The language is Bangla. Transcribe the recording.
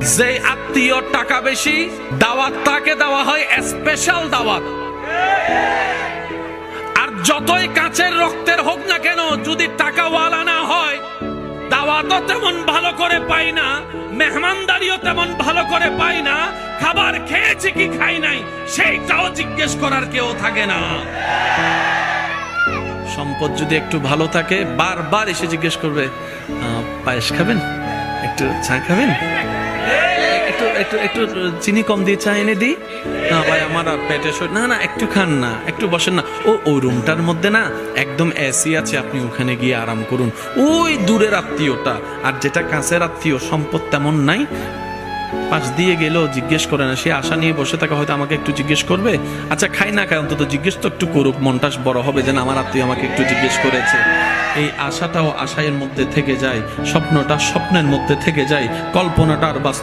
যে আত্মীয় টাকা বেশি, দাওয়াত তাকে দেওয়া হয় স্পেশাল দাওয়াত। আর যতই কাছের রক্তের হোক না কেন, যদি টাকাওয়ালা না হয়, দাওয়াতও তেমন ভালো করে পাই না, মেহমানদারিও তেমন ভালো করে পাই না, খাবার খেয়েছি কি খাই নাই সেইটাও জিজ্ঞেস করার কেউ থাকে না। সম্পদ যদি একটু ভালো থাকে, বারবার এসে জিজ্ঞেস করবে, পায়েস খাবেন, একটু চা খাবেন, একটু একটু একটু চিনি কম দিয়ে চা এনে দিই, না ভাই আমার আর পেটে না না একটু খান না, একটু বসেন না, ওই রুমটার মধ্যে না একদম এসি আছে, আপনি ওখানে গিয়ে আরাম করুন। ওই দূরের আত্মীয়টা। আর যেটা কাছের আত্মীয়, সম্পদ তেমন নাই, পাশ দিয়ে গেলেও জিজ্ঞেস করে না, সে আশা নিয়ে বসে থাকে হয়তো আমাকে একটু জিজ্ঞেস করবে, আচ্ছা খাই না খাই অন্তত জিজ্ঞেস তো একটু করুক, মনটা বড় হবে যে না আমার আত্মীয় আমাকে একটু জিজ্ঞেস করেছে। এই আশাটাও আশায়ের মধ্যে থেকে যায়, স্বপ্নটা স্বপ্নের মধ্যে থেকে যায়, কল্পনাটা আর বাস্তব